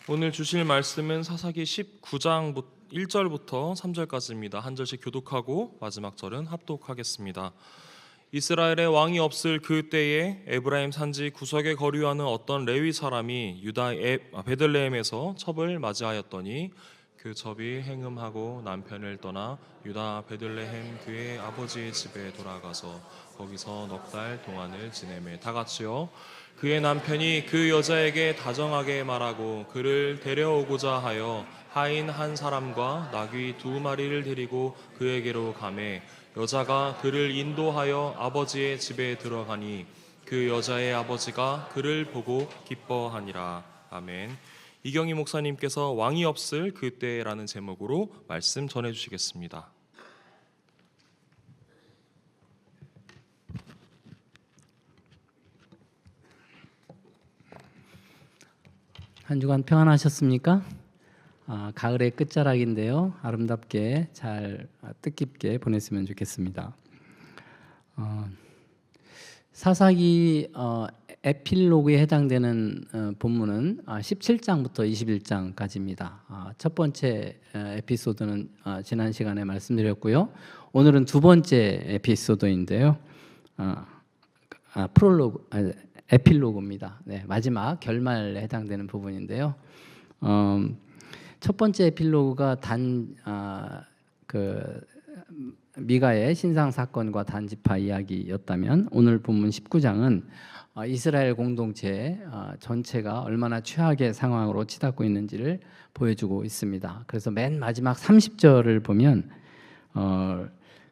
오늘 주실 말씀은 사사기 19장 1절부터 3절까지입니다. 한 절씩 교독하고 마지막 절은 합독하겠습니다. 이스라엘에 왕이 없을 그 때에 에브라임 산지 구석에 거류하는 어떤 레위 사람이 유다 베들레헴에서 첩을 맞이하였더니 그 첩이 행음하고 남편을 떠나 유다 베들레헴 그의 아버지의 집에 돌아가서 거기서 넉 달 동안을 지내매 다 같이요. 그의 남편이 그 여자에게 다정하게 말하고 그를 데려오고자 하여 하인 한 사람과 나귀 2마리를 데리고 그에게로 가매 여자가 그를 인도하여 아버지의 집에 들어가니 그 여자의 아버지가 그를 보고 기뻐하니라. 아멘. 이경희 목사님께서 왕이 없을 그때라는 제목으로 말씀 전해주시겠습니다. 한 주간 평안하셨습니까? 가을의 끝자락인데요. 아름답게 잘 뜻깊게 보냈으면 좋겠습니다. 사사기 에필로그에 해당되는 본문은 17장부터 21장까지입니다. 첫 번째 에피소드는 지난 시간에 말씀드렸고요. 오늘은 두 번째 에피소드인데요. 프롤로그, 에필로그입니다. 네, 마지막 결말에 해당되는 부분인데요. 첫 번째 에필로그가 미가의 신상 사건과 단지파 이야기였다면 오늘 본문 19장은 이스라엘 공동체 전체가 얼마나 최악의 상황으로 치닫고 있는지를 보여주고 있습니다. 그래서 맨 마지막 30절을 보면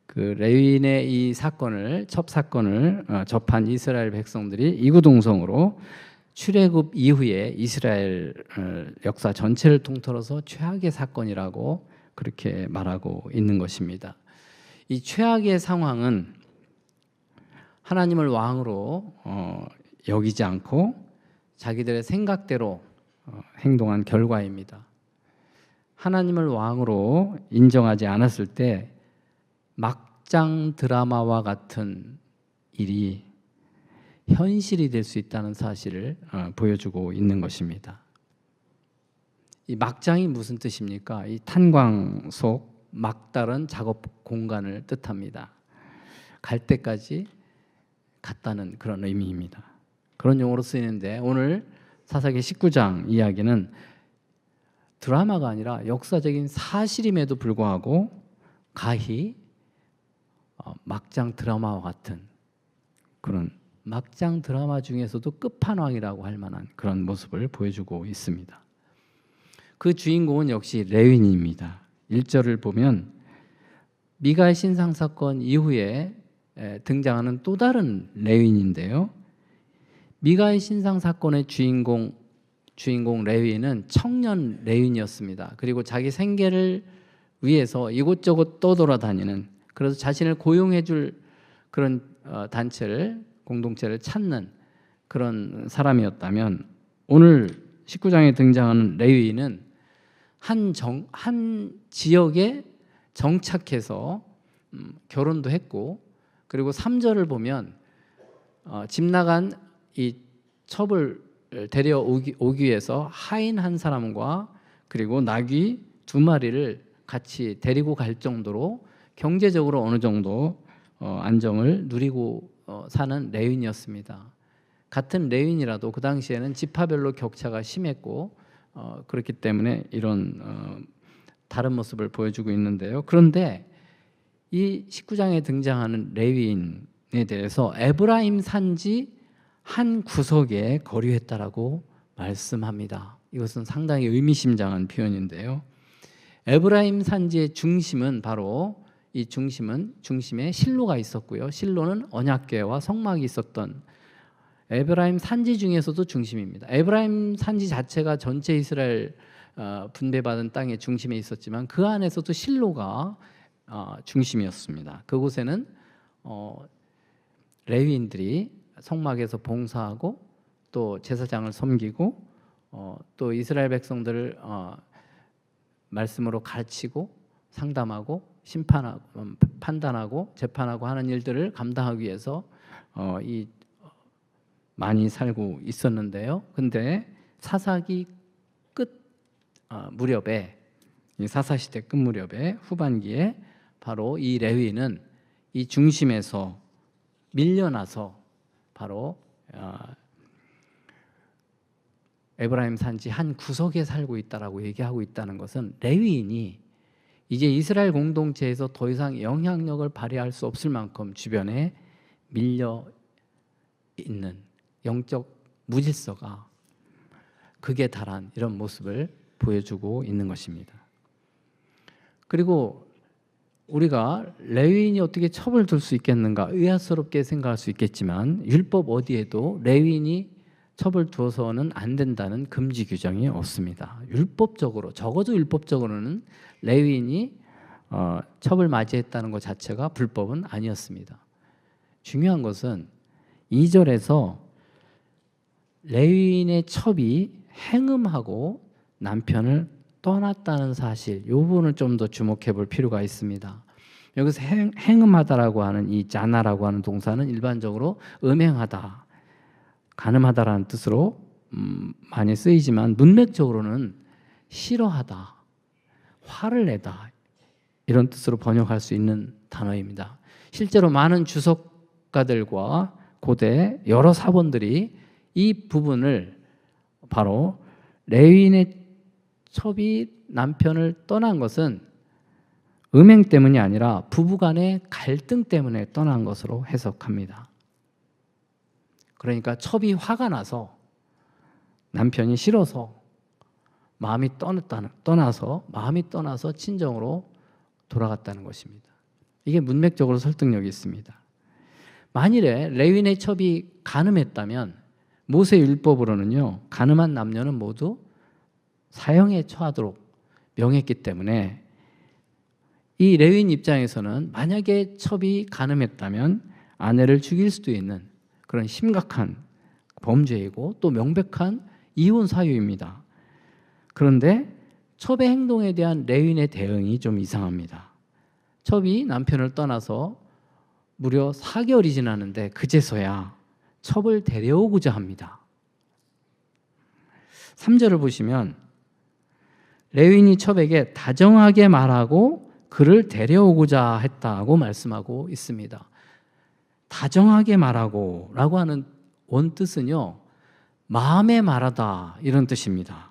그 레위인의 이 사건을 첩 사건을 접한 이스라엘 백성들이 이구동성으로 출애굽 이후에 이스라엘 역사 전체를 통틀어서 최악의 사건이라고 그렇게 말하고 있는 것입니다. 이 최악의 상황은 하나님을 왕으로 여기지 않고 자기들의 생각대로 행동한 결과입니다. 하나님을 왕으로 인정하지 않았을 때 막장 드라마와 같은 일이 현실이 될 수 있다는 사실을 보여주고 있는 것입니다. 이 막장이 무슨 뜻입니까? 이 탄광 속 막다른 작업 공간을 뜻합니다. 갈 때까지 갔다는 그런 의미입니다. 그런 용어로 쓰이는데 오늘 사사기 19장 이야기는 드라마가 아니라 역사적인 사실임에도 불구하고 가히 막장 드라마와 같은 그런 막장 드라마 중에서도 끝판왕이라고 할 만한 그런 모습을 보여주고 있습니다. 그 주인공은 역시 레위인입니다. 1절을 보면 미가의 신상 사건 이후에 등장하는 또 다른 레위인인데요. 미가의 신상 사건의 주인공 레위인은 청년 레위인이었습니다. 그리고 자기 생계를 위해서 이곳저곳 떠돌아다니는, 그래서 자신을 고용해 줄 그런 단체를, 공동체를 찾는 그런 사람이었다면 오늘 19장에 등장하는 레위인은 한 지역에 정착해서 결혼도 했고, 그리고 3절을 보면 집 나간 이 첩을 데려오기 위해서 하인 한 사람과 그리고 나귀 2마리를 같이 데리고 갈 정도로 경제적으로 어느 정도 안정을 누리고 사는 레위인이었습니다. 같은 레위인이라도 그 당시에는 지파별로 격차가 심했고 그렇기 때문에 이런 다른 모습을 보여주고 있는데요. 그런데 이 19장에 등장하는 레위인에 대해서 에브라임 산지 한 구석에 거류했다라고 말씀합니다. 이것은 상당히 의미심장한 표현인데요. 에브라임 산지의 중심은 바로 이 중심에 실로가 있었고요. 실로는 언약궤와 성막이 있었던 에브라임 산지 중에서도 중심입니다. 에브라임 산지 자체가 전체 이스라엘 분배받은 땅의 중심에 있었지만 그 안에서도 실로가 중심이었습니다. 그곳에는 레위인들이 성막에서 봉사하고 또 제사장을 섬기고 또 이스라엘 백성들을 말씀으로 가르치고 상담하고 심판하고 판단하고 재판하고 하는 일들을 감당하기 위해서 많이 살고 있었는데요. 근데 사사기 끝 무렵에, 이 사사시대 끝 무렵에 후반기에 바로 이 레위는 이 중심에서 밀려나서 바로 에브라임 산지 한 구석에 살고 있다라고 얘기하고 있다는 것은 레위인이 이제 이스라엘 공동체에서 더 이상 영향력을 발휘할 수 없을 만큼 주변에 밀려 있는 영적 무질서가 극에 달한 이런 모습을 보여주고 있는 것입니다. 그리고 우리가 레위인이 어떻게 첩을 둘 수 있겠는가 의아스럽게 생각할 수 있겠지만 율법 어디에도 레위인이 첩을 두어서는 안 된다는 금지 규정이 없습니다. 율법적으로, 적어도 율법적으로는 레위인이 첩을 맞이했다는 것 자체가 불법은 아니었습니다. 중요한 것은 2절에서 레위인의 첩이 행음하고 남편을 떠났다는 사실, 이 부분을 좀 더 주목해 볼 필요가 있습니다. 여기서 행음하다라고 하는 이 자나라고 하는 동사는 일반적으로 음행하다, 간음하다라는 뜻으로 많이 쓰이지만 문맥적으로는 싫어하다, 화를 내다 이런 뜻으로 번역할 수 있는 단어입니다. 실제로 많은 주석가들과 고대 여러 사본들이 이 부분을 바로 레위인의 첩이 남편을 떠난 것은 음행 때문이 아니라 부부간의 갈등 때문에 떠난 것으로 해석합니다. 그러니까 첩이 화가 나서 남편이 싫어서 마음이 떠나서 친정으로 돌아갔다는 것입니다. 이게 문맥적으로 설득력이 있습니다. 만일에 레위인의 첩이 간음했다면 모세 율법으로는요, 간음한 남녀는 모두 사형에 처하도록 명했기 때문에 이 레위인 입장에서는 만약에 첩이 간음했다면 아내를 죽일 수도 있는 그런 심각한 범죄이고 또 명백한 이혼 사유입니다. 그런데 첩의 행동에 대한 레위인의 대응이 좀 이상합니다. 첩이 남편을 떠나서 무려 4개월이 지났는데 그제서야 첩을 데려오고자 합니다. 3절을 보시면 레위인이 첩에게 다정하게 말하고 그를 데려오고자 했다고 말씀하고 있습니다. 다정하게 말하고 라고 하는 원뜻은요, 마음에 말하다 이런 뜻입니다.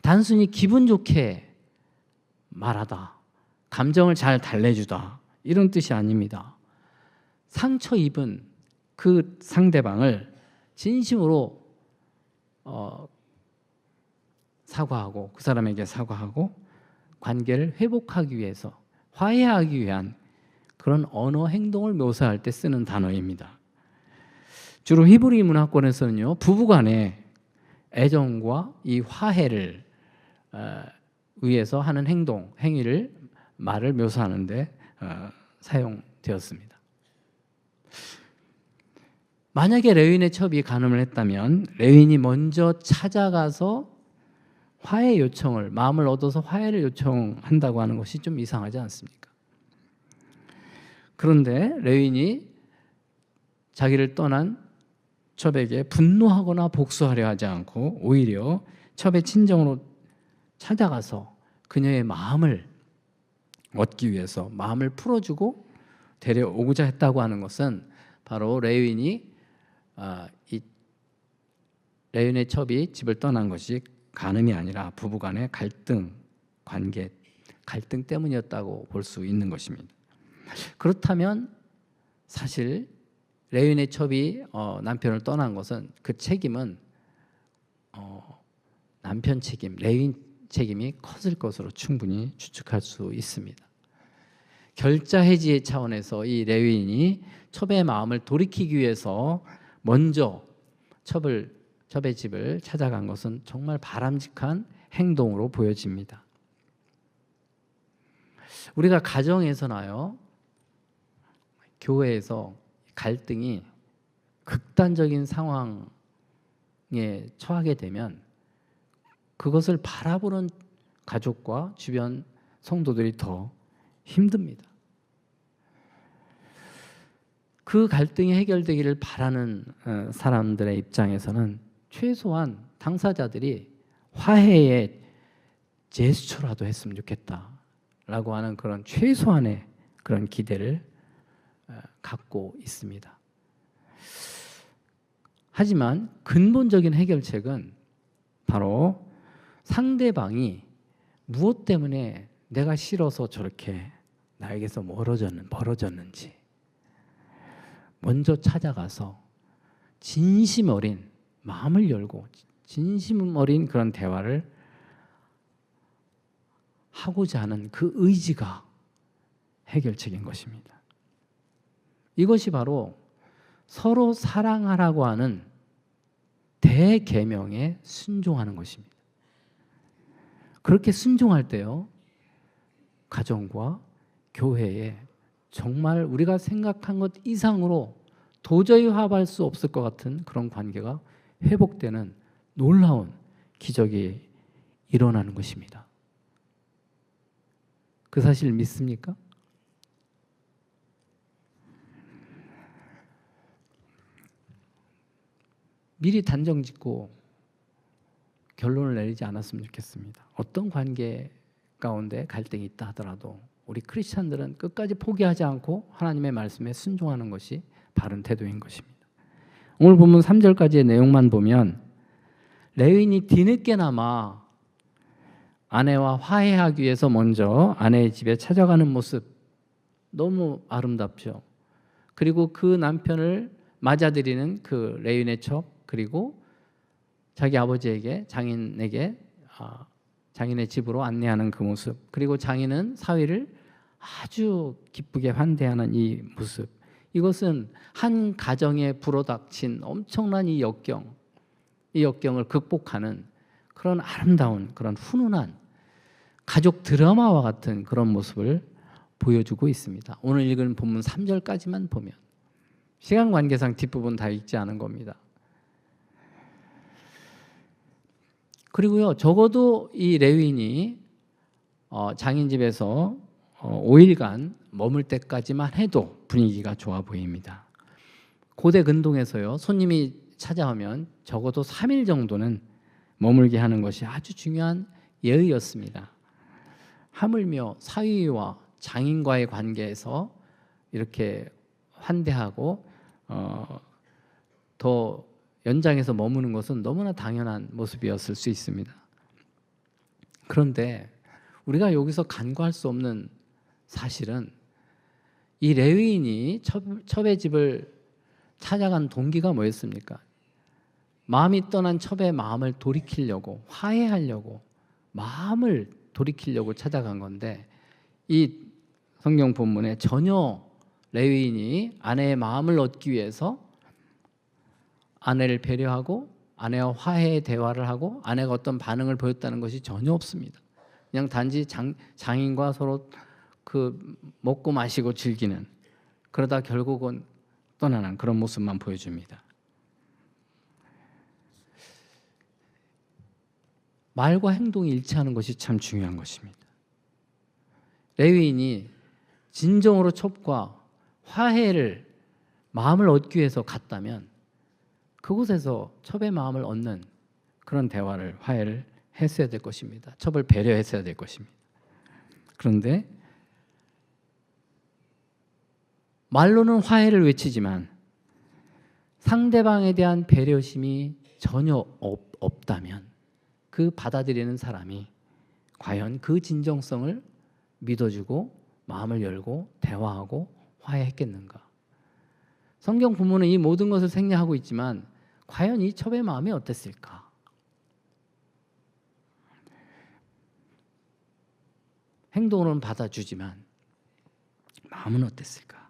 단순히 기분 좋게 말하다, 감정을 잘 달래주다 이런 뜻이 아닙니다. 상처 입은 그 상대방을 진심으로 사과하고 그 사람에게 사과하고 관계를 회복하기 위해서 화해하기 위한 그런 언어 행동을 묘사할 때 쓰는 단어입니다. 주로 히브리 문화권에서는요, 부부간의 애정과 이 화해를 위해서 하는 행동, 행위를 말을 묘사하는데 사용되었습니다. 만약에 레위인의 첩이 간음을 했다면 레위인이 먼저 찾아가서 화해 요청을, 마음을 얻어서 화해를 요청한다고 하는 것이 좀 이상하지 않습니까? 그런데 레위인이 자기를 떠난 첩에게 분노하거나 복수하려 하지 않고 오히려 첩의 친정으로 찾아가서 그녀의 마음을 얻기 위해서 마음을 풀어주고 데려오고자 했다고 하는 것은 바로 레위인이 이 레위인의 첩이 집을 떠난 것이 간음이 아니라 부부간의 갈등, 관계, 갈등 때문이었다고 볼 수 있는 것입니다. 그렇다면 사실 레위인의 첩이 남편을 떠난 것은 그 책임은 남편 책임, 레위인 책임이 컸을 것으로 충분히 추측할 수 있습니다. 결자 해지의 차원에서 이 레위인이 첩의 마음을 돌이키기 위해서 먼저 첩의 집을 찾아간 것은 정말 바람직한 행동으로 보여집니다. 우리가 가정에서나요, 교회에서 갈등이 극단적인 상황에 처하게 되면 그것을 바라보는 가족과 주변 성도들이 더 힘듭니다. 그 갈등이 해결되기를 바라는 사람들의 입장에서는 최소한 당사자들이 화해의 제스처라도 했으면 좋겠다라고 하는 그런 최소한의 그런 기대를 갖고 있습니다. 하지만 근본적인 해결책은 바로 상대방이 무엇 때문에 내가 싫어서 저렇게 나에게서 멀어졌는지 먼저 찾아가서 진심 어린 마음을 열고 진심 어린 그런 대화를 하고자 하는 그 의지가 해결책인 것입니다. 이것이 바로 서로 사랑하라고 하는 대계명에 순종하는 것입니다. 그렇게 순종할 때요, 가정과 교회에 정말 우리가 생각한 것 이상으로 도저히 화합할 수 없을 것 같은 그런 관계가 회복되는 놀라운 기적이 일어나는 것입니다. 그 사실 믿습니까? 미리 단정 짓고 결론을 내리지 않았으면 좋겠습니다. 어떤 관계 가운데 갈등이 있다 하더라도 우리 크리스찬들은 끝까지 포기하지 않고 하나님의 말씀에 순종하는 것이 바른 태도인 것입니다. 오늘 본문 3절까지의 내용만 보면 레위인이 뒤늦게나마 아내와 화해하기 위해서 먼저 아내의 집에 찾아가는 모습 너무 아름답죠. 그리고 그 남편을 맞아들이는 그 레위인의 척, 그리고 자기 아버지에게 장인의 집으로 안내하는 그 모습, 그리고 장인은 사위를 아주 기쁘게 환대하는 이 모습, 이것은 한 가정에 불어닥친 엄청난 이 역경을 극복하는 그런 아름다운 그런 훈훈한 가족 드라마와 같은 그런 모습을 보여주고 있습니다. 오늘 읽은 본문 3절까지만 보면 시간 관계상 뒷부분 다 읽지 않은 겁니다. 그리고요, 적어도 이 레위인이 장인 집에서 5일간 머물 때까지만 해도 분위기가 좋아 보입니다. 고대 근동에서요, 손님이 찾아오면 적어도 3일 정도는 머물게 하는 것이 아주 중요한 예의였습니다. 하물며 사위와 장인과의 관계에서 이렇게 환대하고 더 연장해서 머무는 것은 너무나 당연한 모습이었을 수 있습니다. 그런데 우리가 여기서 간과할 수 없는 사실은 이 레위인이 첩의 집을 찾아간 동기가 뭐였습니까? 마음이 떠난 첩의 마음을 돌이키려고, 화해하려고, 마음을 돌이키려고 찾아간 건데, 이 성경 본문에 전혀 레위인이 아내의 마음을 얻기 위해서 아내를 배려하고 아내와 화해의 대화를 하고 아내가 어떤 반응을 보였다는 것이 전혀 없습니다. 그냥 단지 장인과 서로 그 먹고 마시고 즐기는, 그러다 결국은 떠나는 그런 모습만 보여줍니다. 말과 행동이 일치하는 것이 참 중요한 것입니다. 레위인이 진정으로 첩과 화해를 마음을 얻기 위해서 갔다면 그곳에서 첩의 마음을 얻는 그런 대화를, 화해를 했어야 될 것입니다. 첩을 배려했어야 될 것입니다. 그런데 말로는 화해를 외치지만 상대방에 대한 배려심이 전혀 없다면 그 받아들이는 사람이 과연 그 진정성을 믿어주고 마음을 열고 대화하고 화해했겠는가? 성경 부모는 이 모든 것을 생략하고 있지만 과연 이 첩의 마음이 어땠을까? 행동으로는 받아주지만 마음은 어땠을까?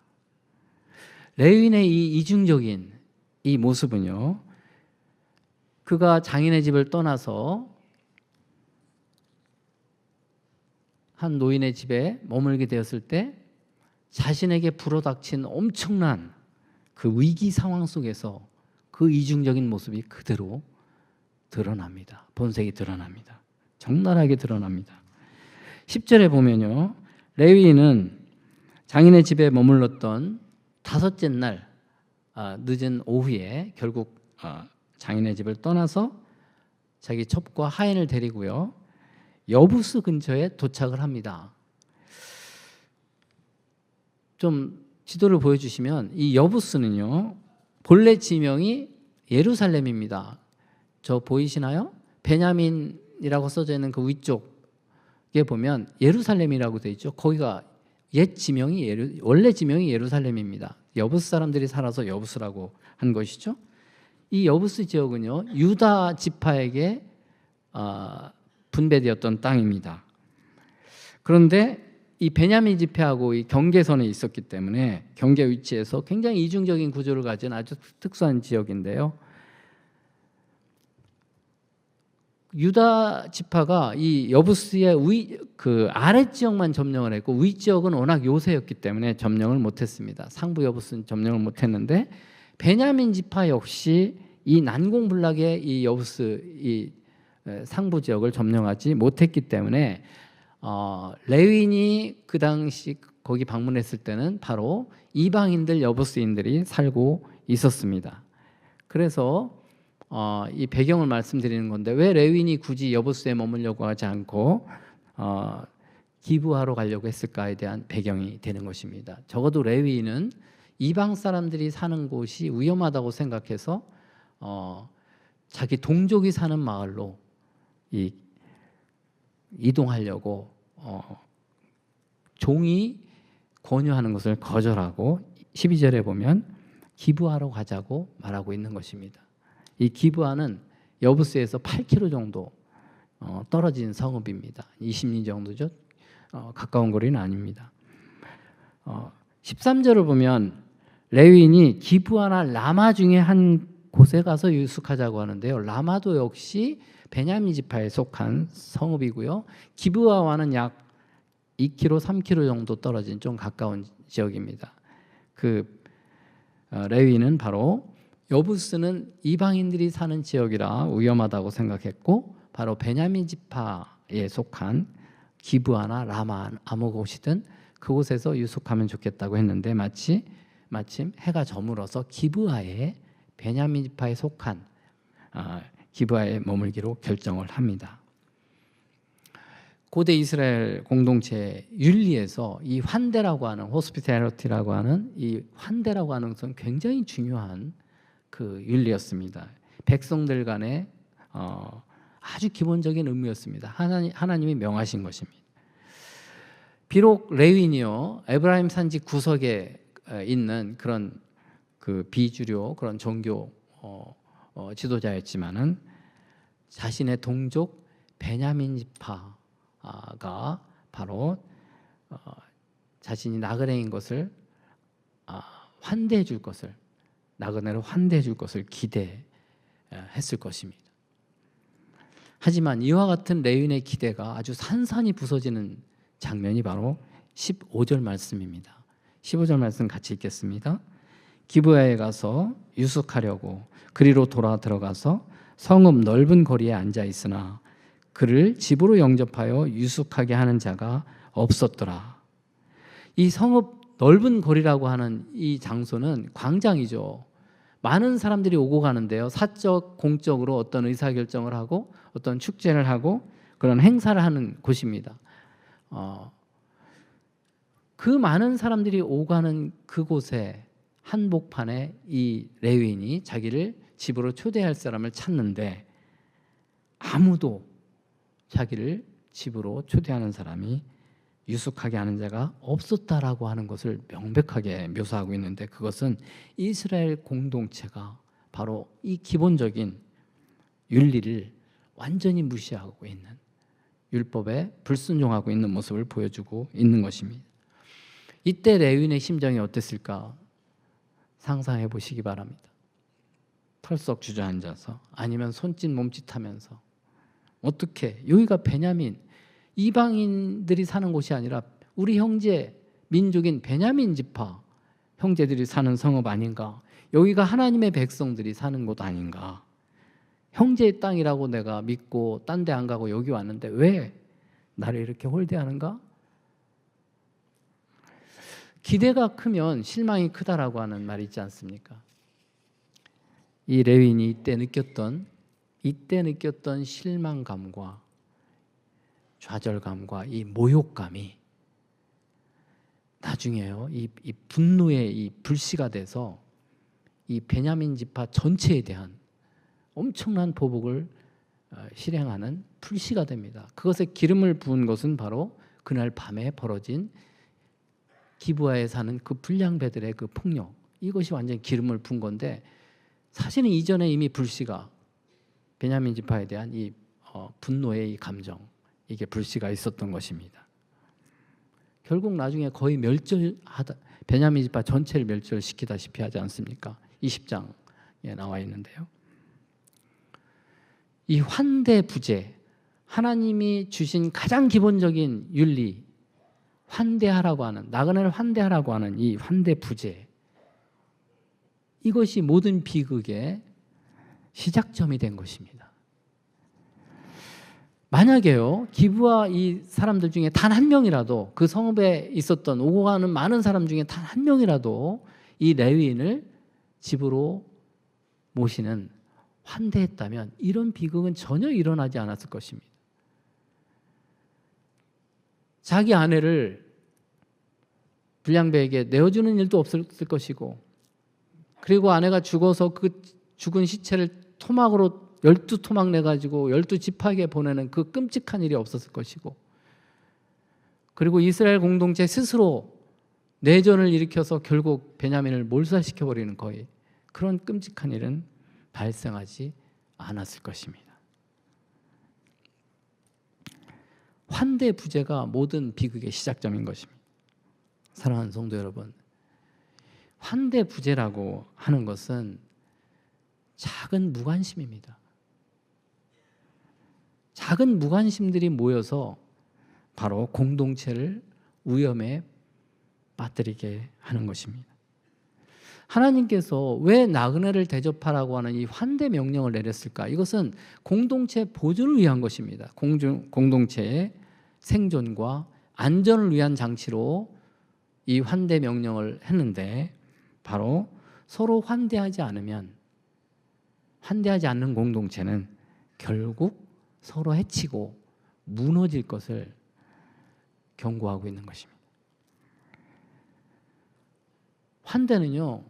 레위인의 이 이중적인 이 모습은요, 그가 장인의 집을 떠나서 한 노인의 집에 머물게 되었을 때 자신에게 불어닥친 엄청난 그 위기 상황 속에서 그 이중적인 모습이 그대로 드러납니다. 본색이 드러납니다. 적나라하게 드러납니다. 10절에 보면요, 레위인은 장인의 집에 머물렀던 다섯째 날 늦은 오후에 결국 장인의 집을 떠나서 자기 첩과 하인을 데리고요, 여부스 근처에 도착을 합니다. 좀 지도를 보여주시면 이 여부스는요, 본래 지명이 예루살렘입니다. 저 보이시나요? 베냐민이라고 써져 있는 그 위쪽에 보면 예루살렘이라고 되어 있죠. 거기가 옛 지명이 원래 지명이 예루살렘입니다. 여부스 사람들이 살아서 여부스라고 한 것이죠. 이 여부스 지역은요, 유다 지파에게 분배되었던 땅입니다. 그런데 이 베냐민 지파하고 이 경계선에 있었기 때문에 경계 위치에서 굉장히 이중적인 구조를 가진 아주 특수한 지역인데요. 유다 지파가 이 여부스의 그 아래 지역만 점령을 했고 위 지역은 워낙 요새였기 때문에 점령을 못했습니다. 상부 여부스는 점령을 못했는데 베냐민 지파 역시 이 난공불락의 이 여부스 이 상부 지역을 점령하지 못했기 때문에 레위인이 그 당시 거기 방문했을 때는 바로 이방인들 여부스인들이 살고 있었습니다. 그래서 이 배경을 말씀드리는 건데 왜 레위인이 굳이 여부스에 머물려고 하지 않고 기브하러 가려고 했을까에 대한 배경이 되는 것입니다. 적어도 레위인은 이방 사람들이 사는 곳이 위험하다고 생각해서 자기 동족이 사는 마을로 이동하려고 종이 권유하는 것을 거절하고 12절에 보면 기브하러 가자고 말하고 있는 것입니다. 이 기브하는 여부스에서 8km 정도 떨어진 성읍입니다. 20리 정도죠. 가까운 거리는 아닙니다. 13절을 보면 레위인이 기브하나 라마 중에 한 곳에 가서 유숙하자고 하는데요. 라마도 역시 베냐민 지파에 속한 성읍이고요. 기브하와는 약 2km, 3km 정도 떨어진 좀 가까운 지역입니다. 그 레위인은 바로 여부스는 이방인들이 사는 지역이라 위험하다고 생각했고 바로 베냐민 지파에 속한 기브하나 라마 아무 곳이든 그곳에서 유숙하면 좋겠다고 했는데 마침 해가 저물어서 기브하에 베냐민 지파에 속한 기브하에 머물기로 결정을 합니다. 고대 이스라엘 공동체 윤리에서 이 환대라고 하는 호스피탈리티라고 하는 이 환대라고 하는 것은 굉장히 중요한 그 윤리였습니다. 백성들 간의 아주 기본적인 의무였습니다. 하나님이 명하신 것입니다. 비록 레위인이요 에브라임 산지 구석에 있는 그런 그 비주류 그런 종교 지도자였지만은 자신의 동족 베냐민 지파가 바로 자신이 나그네인 것을 환대해 줄 것을 나그네를 환대해 줄 것을 기대했을 것입니다. 하지만 이와 같은 레위인의 기대가 아주 산산이 부서지는 장면이 바로 15절 말씀입니다. 15절 말씀 같이 읽겠습니다. 기브야에 가서 유숙하려고 그리로 돌아 들어가서 성읍 넓은 거리에 앉아 있으나 그를 집으로 영접하여 유숙하게 하는 자가 없었더라. 이 성읍 넓은 거리라고 하는 이 장소는 광장이죠. 많은 사람들이 오고 가는데요. 사적, 공적으로 어떤 의사결정을 하고 어떤 축제를 하고 그런 행사를 하는 곳입니다. 그 많은 사람들이 오고 가는 그곳에 한복판에 이 레위인이 자기를 집으로 초대할 사람을 찾는데 아무도 자기를 집으로 초대하는 사람이 유숙하게 하는 자가 없었다라고 하는 것을 명백하게 묘사하고 있는데 그것은 이스라엘 공동체가 바로 이 기본적인 윤리를 완전히 무시하고 있는 율법에 불순종하고 있는 모습을 보여주고 있는 것입니다. 이때 레위인의 심정이 어땠을까 상상해 보시기 바랍니다. 털썩 주저앉아서 아니면 손짓 몸짓하면서 어떻게 여기가 베냐민 이방인들이 사는 곳이 아니라 우리 형제 민족인 베냐민 지파 형제들이 사는 성읍 아닌가? 여기가 하나님의 백성들이 사는 곳 아닌가? 형제의 땅이라고 내가 믿고 딴 데 안 가고 여기 왔는데 왜 나를 이렇게 홀대하는가? 기대가 크면 실망이 크다라고 하는 말이 있지 않습니까? 이 레위인이 이때 느꼈던 실망감과 좌절감과 이 모욕감이 나중에요, 이 분노의 이 불씨가 돼서 이 베냐민 지파 전체에 대한 엄청난 보복을 실행하는 불씨가 됩니다. 그것에 기름을 부은 것은 바로 그날 밤에 벌어진 기브아에 사는 그 불량배들의 그 폭력, 이것이 완전히 기름을 부은 건데, 사실은 이전에 이미 불씨가 베냐민 지파에 대한 이 분노의 이 감정, 이게 불씨가 있었던 것입니다. 결국 나중에 거의 멸절하다, 베냐민 지파 전체를 멸절시키다시피 하지 않습니까? 20장에 나와 있는데요. 이 환대 부재, 하나님이 주신 가장 기본적인 윤리, 환대하라고 하는, 나그네를 환대하라고 하는 이 환대 부재, 이것이 모든 비극의 시작점이 된 것입니다. 만약에요, 기브아 이 사람들 중에 단 한 명이라도, 그 성읍에 있었던 오고 가는 많은 사람 중에 단 한 명이라도 이 레위인을 집으로 모시는 환대했다면 이런 비극은 전혀 일어나지 않았을 것입니다. 자기 아내를 불량배에게 내어주는 일도 없었을 것이고, 그리고 아내가 죽어서 그 죽은 시체를 토막으로 12토막 내가지고 12지파에게 보내는 그 끔찍한 일이 없었을 것이고, 그리고 이스라엘 공동체 스스로 내전을 일으켜서 결국 베냐민을 몰살시켜버리는 거의 그런 끔찍한 일은 발생하지 않았을 것입니다. 환대 부재가 모든 비극의 시작점인 것입니다. 사랑하는 성도 여러분, 환대 부재라고 하는 것은 작은 무관심입니다. 작은 무관심들이 모여서 바로 공동체를 위험에 빠뜨리게 하는 것입니다. 하나님께서 왜 나그네를 대접하라고 하는 이 환대 명령을 내렸을까? 이것은 공동체 보존을 위한 것입니다. 공동체의 생존과 안전을 위한 장치로 이 환대 명령을 했는데, 바로 서로 환대하지 않으면, 환대하지 않는 공동체는 결국 서로 해치고 무너질 것을 경고하고 있는 것입니다. 환대는요,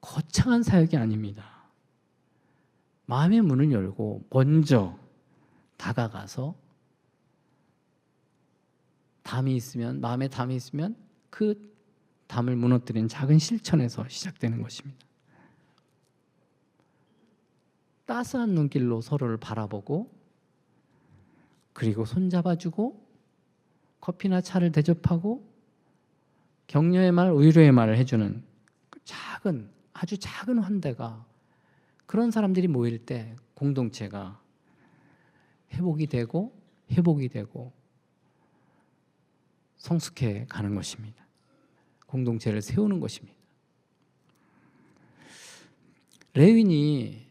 거창한 사역이 아닙니다. 마음의 문을 열고 먼저 다가가서 마음에 담이 있으면 그 담을 무너뜨리는 작은 실천에서 시작되는 것입니다. 따스한 눈길로 서로를 바라보고, 그리고 손잡아주고, 커피나 차를 대접하고, 격려의 말, 위로의 말을 해주는 작은, 아주 작은 환대가, 그런 사람들이 모일 때 공동체가 회복이 되고 성숙해 가는 것입니다. 공동체를 세우는 것입니다. 레위인이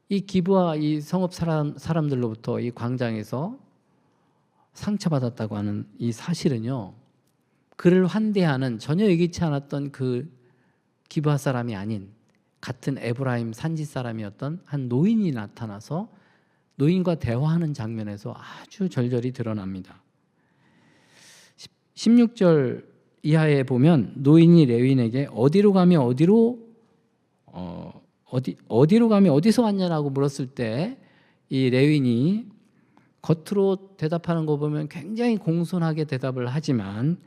이 기브아 이 성읍 사람들로부터 이 광장에서 상처받았다고 하는 이 사실은요, 그를 환대하는 전혀 예기치 않았던 그 기브아 사람이 아닌 같은 에브라임 산지 사람이었던 한 노인이 나타나서 노인과 대화하는 장면에서 아주 절절히 드러납니다. 16절 이하에 보면 노인이 레위인에게 어디로 가며 어디서 왔냐라고 물었을 때 이 레위인이 겉으로 대답하는 거 보면 굉장히 공손하게 대답을 하지만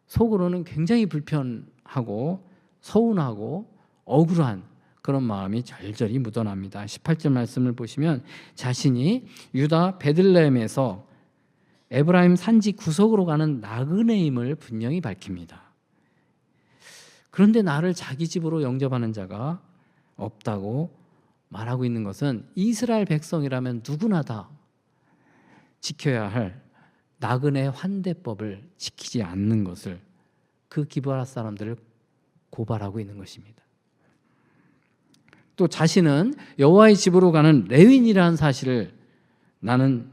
속으로는 굉장히 불편하고 서운하고 억울한 그런 마음이 절절히 묻어납니다. 18절 말씀을 보시면 자신이 유다 베들레헴에서 에브라임 산지 구석으로 가는 나그네임을 분명히 밝힙니다. 그런데 나를 자기 집으로 영접하는 자가 없다고 말하고 있는 것은 이스라엘 백성이라면 누구나 다 지켜야 할 나그네 환대법을 지키지 않는 것을 그 기브아 사람들을 고발하고 있는 것입니다. 또 자신은 여호와의 집으로 가는 레위인이라는 사실을, 나는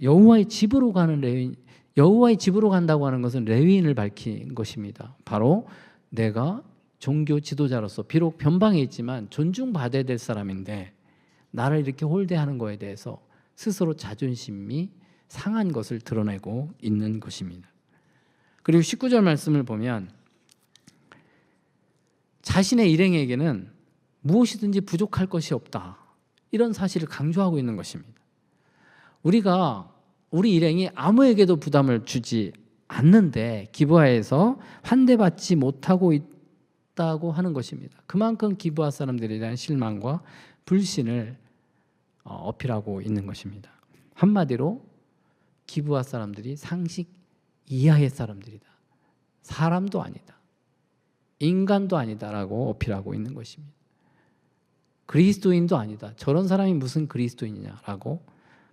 여호와의 집으로 가는 레위인, 여호와의 집으로 간다고 하는 것은 레위인을 밝힌 것입니다. 바로 내가 종교 지도자로서 비록 변방에 있지만 존중받아야 될 사람인데 나를 이렇게 홀대하는 거에 대해서 스스로 자존심이 상한 것을 드러내고 있는 것입니다. 그리고 19절 말씀을 보면 자신의 일행에게는 무엇이든지 부족할 것이 없다, 이런 사실을 강조하고 있는 것입니다. 우리가 우리 일행이 아무에게도 부담을 주지 않는데 기브아에서 환대받지 못하고 있다고 하는 것입니다. 그만큼 기브아 사람들에 대한 실망과 불신을 어필하고 있는 것입니다. 한마디로 기브아 사람들이 상식 이하의 사람들이다, 사람도 아니다, 인간도 아니다라고 어필하고 있는 것입니다. 그리스도인도 아니다, 저런 사람이 무슨 그리스도인이냐라고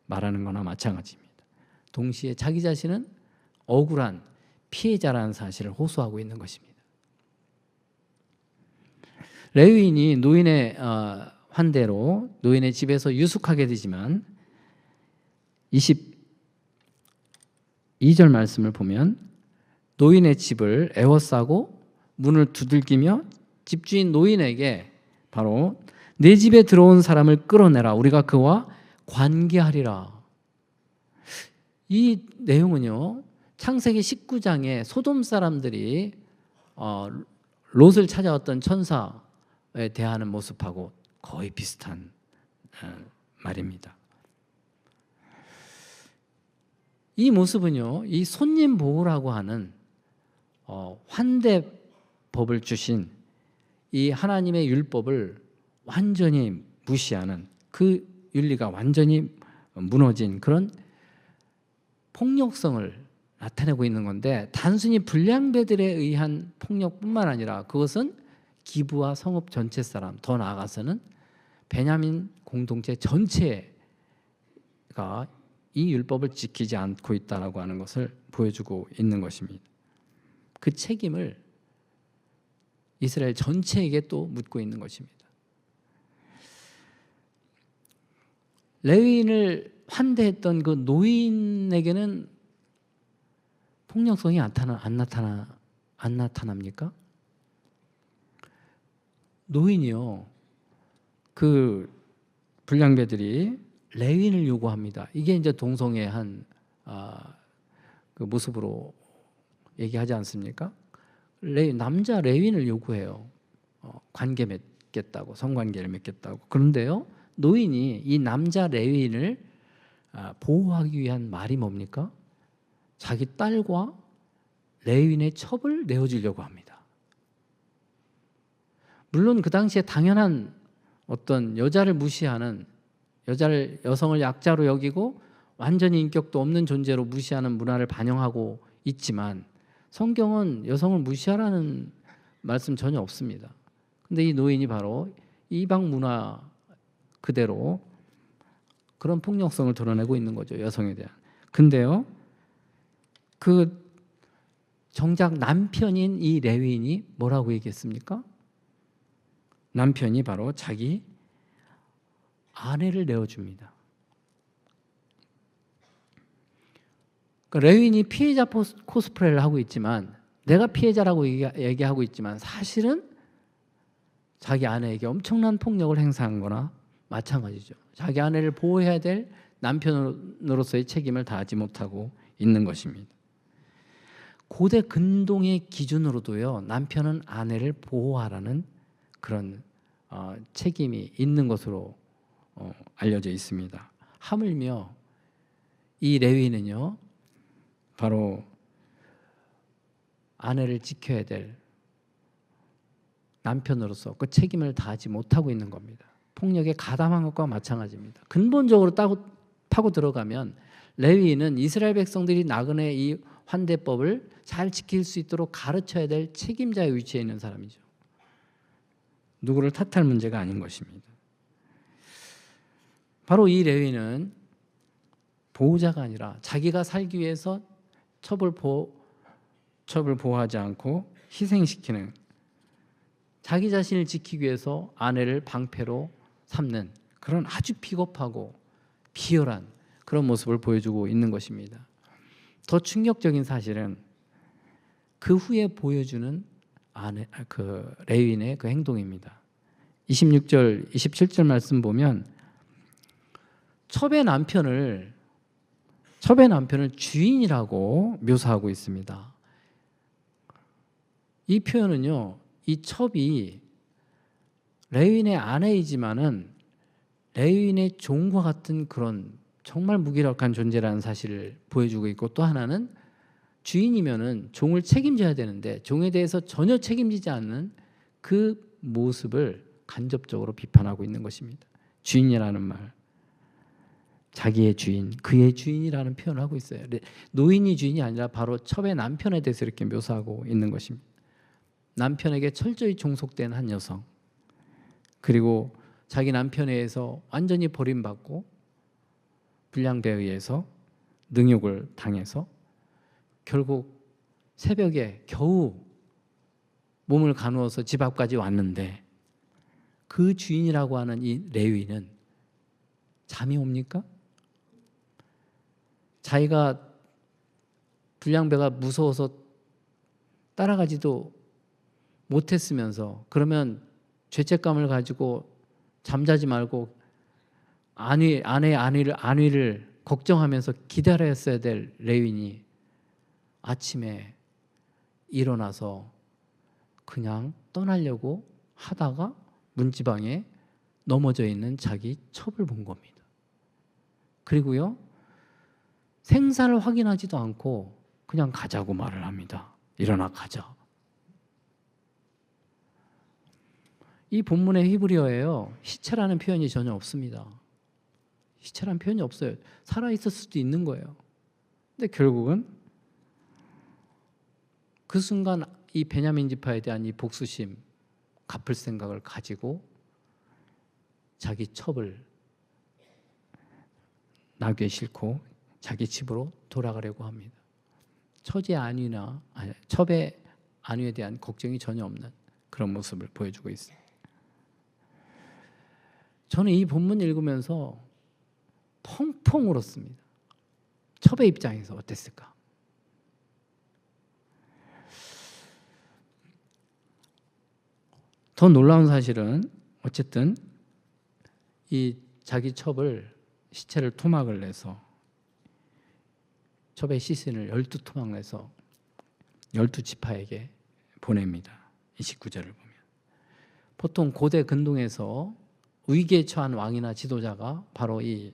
말하는 거나 마찬가지입니다. 동시에 자기 자신은 억울한 피해자라는 사실을 호소하고 있는 것입니다. 레위인이 노인의 환대로 노인의 집에서 유숙하게 되지만 22절 말씀을 보면 노인의 집을 에워싸고 문을 두들기며 집주인 노인에게 바로 내 집에 들어온 사람을 끌어내라, 우리가 그와 관계하리라. 이 내용은요, 창세기 19장에 소돔 사람들이 롯을 찾아왔던 천사에 대하는 모습하고 거의 비슷한 말입니다. 이 모습은요, 이 손님 보호라고 하는 환대법을 주신 이 하나님의 율법을 완전히 무시하는, 그 윤리가 완전히 무너진 그런 폭력성을 나타내고 있는 건데, 단순히 불량배들에 의한 폭력뿐만 아니라 그것은 기브아 성읍 전체 사람, 더 나아가서는 베냐민 공동체 전체가 이 율법을 지키지 않고 있다라고 하는 것을 보여주고 있는 것입니다. 그 책임을 이스라엘 전체에게 또 묻고 있는 것입니다. 레위인을 환대했던 그 노인에게는 폭력성이 안 나타납니까? 노인이요, 그 불량배들이 레위인을 요구합니다. 이게 이제 동성애 한 그 모습으로 얘기하지 않습니까? 남자 레위인을 요구해요. 관계 맺겠다고, 성관계를 맺겠다고. 그런데요, 노인이 이 남자 레위인을 보호하기 위한 말이 뭡니까? 자기 딸과 레위인의 첩을 내어주려고 합니다. 물론 그 당시에 당연한 어떤 여자를 무시하는, 여성을 약자로 여기고 완전히 인격도 없는 존재로 무시하는 문화를 반영하고 있지만, 성경은 여성을 무시하라는 말씀 전혀 없습니다. 근데 이 노인이 바로 이방 문화 그대로 그런 폭력성을 드러내고 있는 거죠, 여성에 대한. 근데요, 그 정작 남편인 이 레위인이 뭐라고 얘기했습니까? 남편이 바로 자기 아내를 내어줍니다. 그러니까 레위인이 피해자 코스프레를 하고 있지만, 내가 피해자라고 얘기하고 있지만 사실은 자기 아내에게 엄청난 폭력을 행사한 거나 마찬가지죠. 자기 아내를 보호해야 될 남편으로서의 책임을 다하지 못하고 있는 것입니다. 고대 근동의 기준으로도요, 남편은 아내를 보호하라는 그런 책임이 있는 것으로 알려져 있습니다. 하물며 이 레위인은요, 바로 아내를 지켜야 될 남편으로서 그 책임을 다하지 못하고 있는 겁니다. 폭력에 가담한 것과 마찬가지입니다. 근본적으로 파고 들어가면 레위인은 이스라엘 백성들이 나그네 이 환대법을 잘 지킬 수 있도록 가르쳐야 될 책임자의 위치에 있는 사람이죠. 누구를 탓할 문제가 아닌 것입니다. 바로 이 레위인은 보호자가 아니라 자기가 살기 위해서 첩을 보호하지 않고 희생시키는, 자기 자신을 지키기 위해서 아내를 방패로 삼는 그런 아주 비겁하고 비열한 그런 모습을 보여주고 있는 것입니다. 더 충격적인 사실은 그 후에 보여주는 그 레위인의 그 행동입니다. 26절, 27절 말씀 보면 첩의 남편을 첩의 남편을 주인이라고 묘사하고 있습니다. 이 표현은요, 이 첩이 레위인의 아내이지만은 레위인의 종과 같은 그런 정말 무기력한 존재라는 사실을 보여주고 있고, 또 하나는 주인이면은 종을 책임져야 되는데 종에 대해서 전혀 책임지지 않는 그 모습을 간접적으로 비판하고 있는 것입니다. 주인이라는 말, 자기의 주인, 그의 주인이라는 표현을 하고 있어요. 노인이 주인이 아니라 바로 첩의 남편에 대해서 이렇게 묘사하고 있는 것입니다. 남편에게 철저히 종속된 한 여성, 그리고 자기 남편에 의해서 완전히 버림받고 불량배에 의해서 능욕을 당해서 결국 새벽에 겨우 몸을 가누어서 집 앞까지 왔는데, 그 주인이라고 하는 이 레위인은 잠이 옵니까? 자기가 불량배가 무서워서 따라가지도 못했으면서, 그러면 죄책감을 가지고 잠자지 말고 아내의 안위를 걱정하면서 기다렸어야 될 레위인이 아침에 일어나서 그냥 떠나려고 하다가 문지방에 넘어져 있는 자기 첩을 본 겁니다. 그리고요, 생사를 확인하지도 않고 그냥 가자고 말을 합니다. 일어나 가자. 이 본문의 히브리어에요, 시체라는 표현이 전혀 없습니다. 시체라는 표현이 없어요. 살아있을 수도 있는 거예요. 근데 결국은 그 순간 이 베냐민 지파에 대한 이 복수심, 갚을 생각을 가지고 자기 첩을 나귀에 싣고 자기 집으로 돌아가려고 합니다. 첩의 안위에 대한 걱정이 전혀 없는 그런 모습을 보여주고 있습니다. 저는 이 본문 읽으면서 펑펑 울었습니다. 첩의 입장에서 어땠을까? 더 놀라운 사실은 어쨌든 이 자기 첩을, 시체를 토막을 내서 첩의 시신을 12토막 내서 12지파에게 보냅니다. 29절을 보면 보통 고대 근동에서 위기에 처한 왕이나 지도자가 바로 이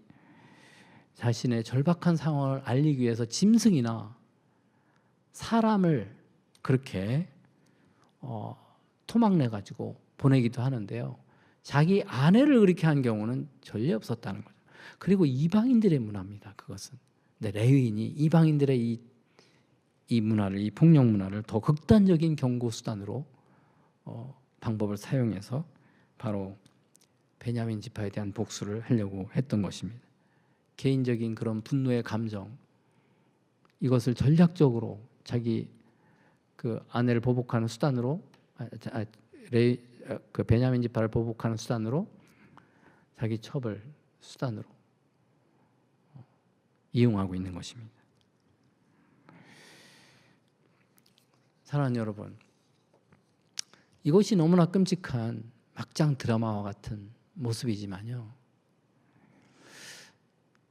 자신의 절박한 상황을 알리기 위해서 짐승이나 사람을 그렇게 토막내가지고 보내기도 하는데요. 자기 아내를 그렇게 한 경우는 전례 없었다는 거죠. 그리고 이방인들의 문화입니다. 그것은. 근데 레위인이 이방인들의 이 문화를, 이 폭력 문화를 더 극단적인 경고 수단으로 방법을 사용해서 바로 베냐민 지파에 대한 복수를 하려고 했던 것입니다. 개인적인 그런 분노의 감정, 이것을 전략적으로 자기 그 아내를 보복하는 수단으로, 그 베냐민 지파를 보복하는 수단으로, 자기 첩을 수단으로 이용하고 있는 것입니다. 사랑하는 여러분, 이것이 너무나 끔찍한 막장 드라마와 같은 모습이지만요,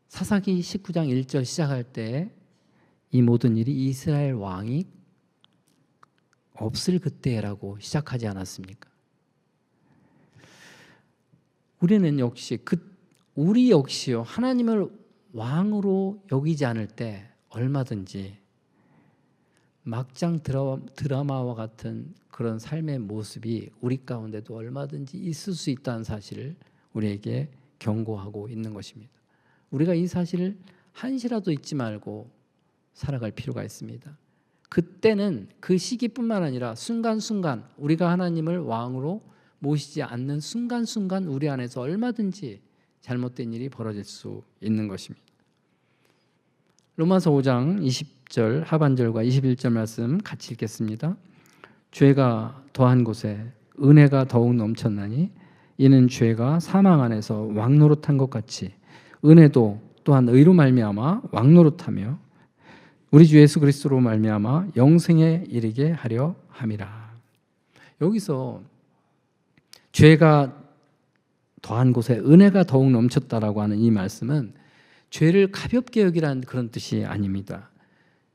사사기 19장 1절 시작할 때 이 모든 일이 이스라엘 왕이 없을 그때라고 시작하지 않았습니까? 우리는 역시 우리 역시요, 하나님을 왕으로 여기지 않을 때 얼마든지 막장 드라마와 같은 그런 삶의 모습이 우리 가운데도 얼마든지 있을 수 있다는 사실을 우리에게 경고하고 있는 것입니다. 우리가 이 사실을 한시라도 잊지 말고 살아갈 필요가 있습니다. 그때는 그 시기뿐만 아니라 순간순간 우리가 하나님을 왕으로 모시지 않는 순간순간 우리 안에서 얼마든지 잘못된 일이 벌어질 수 있는 것입니다. 로마서 5장 20절 하반절과 21절 말씀 같이 읽겠습니다. 죄가 더한 곳에 은혜가 더욱 넘쳤나니 이는 죄가 사망 안에서 왕노릇한 것 같이 은혜도 또한 의로 말미암아 왕노릇하며 우리 주 예수 그리스도로 말미암아 영생에 이르게 하려 함이라. 여기서 죄가 더한 곳에 은혜가 더욱 넘쳤다라고 하는 이 말씀은 죄를 가볍게 여기라는 그런 뜻이 아닙니다.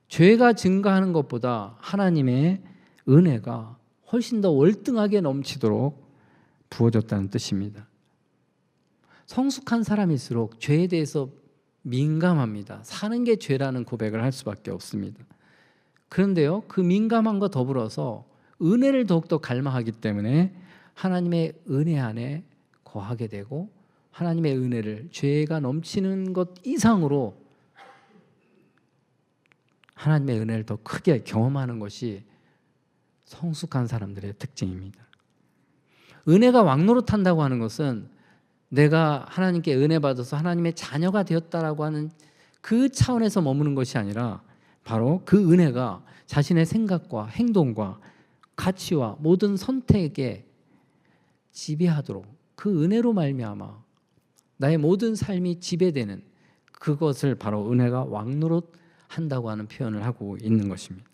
죄가 증가하는 것보다 하나님의 은혜가 훨씬 더 월등하게 넘치도록 부어졌다는 뜻입니다. 성숙한 사람일수록 죄에 대해서 민감합니다. 사는 게 죄라는 고백을 할 수밖에 없습니다. 그런데요, 그 민감함과 더불어서 은혜를 더욱더 갈망하기 때문에 하나님의 은혜 안에 거하게 되고 하나님의 은혜를 죄가 넘치는 것 이상으로 하나님의 은혜를 더 크게 경험하는 것이 성숙한 사람들의 특징입니다. 은혜가 왕노릇한다고 하는 것은 내가 하나님께 은혜 받아서 하나님의 자녀가 되었다라고 하는 그 차원에서 머무는 것이 아니라 바로 그 은혜가 자신의 생각과 행동과 가치와 모든 선택에 지배하도록 그 은혜로 말미암아 나의 모든 삶이 지배되는 그것을 바로 은혜가 왕노릇한다고 하는 표현을 하고 있는 것입니다.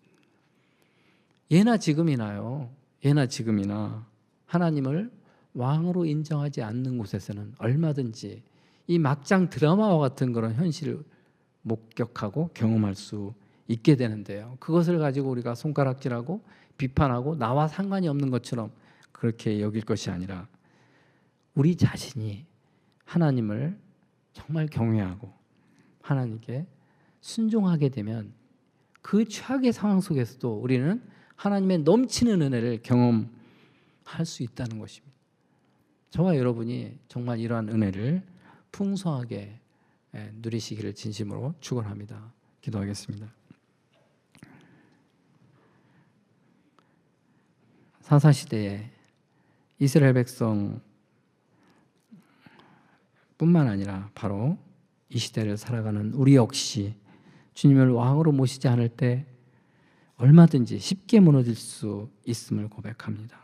예나 지금이나요. 예나 지금이나 하나님을 왕으로 인정하지 않는 곳에서는 얼마든지 이 막장 드라마와 같은 그런 현실을 목격하고 경험할 수 있게 되는데요. 그것을 가지고 우리가 손가락질하고 비판하고 나와 상관이 없는 것처럼 그렇게 여길 것이 아니라 우리 자신이 하나님을 정말 경외하고 하나님께 순종하게 되면 그 최악의 상황 속에서도 우리는 하나님의 넘치는 은혜를 경험할 수 있다는 것입니다. 저와 여러분이 정말 이러한 은혜를 풍성하게 누리시기를 진심으로 축원합니다. 기도하겠습니다. 사사시대에 이스라엘 백성 뿐만 아니라 바로 이 시대를 살아가는 우리 역시 주님을 왕으로 모시지 않을 때 얼마든지 쉽게 무너질 수 있음을 고백합니다.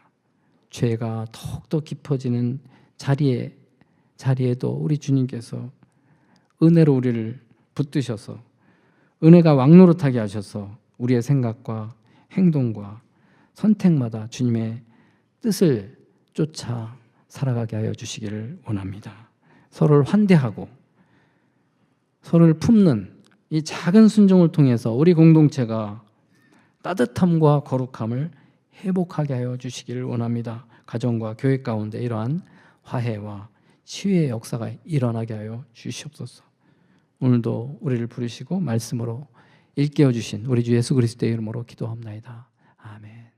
죄가 더욱더 깊어지는 자리에도 우리 주님께서 은혜로 우리를 붙드셔서 은혜가 왕노릇하게 하셔서 우리의 생각과 행동과 선택마다 주님의 뜻을 쫓아 살아가게 하여 주시기를 원합니다. 서로를 환대하고 서로를 품는 이 작은 순종을 통해서 우리 공동체가 따뜻함과 거룩함을 회복하게 하여 주시기를 원합니다. 가정과 교회 가운데 이러한 화해와 치유의 역사가 일어나게 하여 주시옵소서. 오늘도 우리를 부르시고 말씀으로 일깨워 주신 우리 주 예수 그리스도의 이름으로 기도합나이다. 아멘.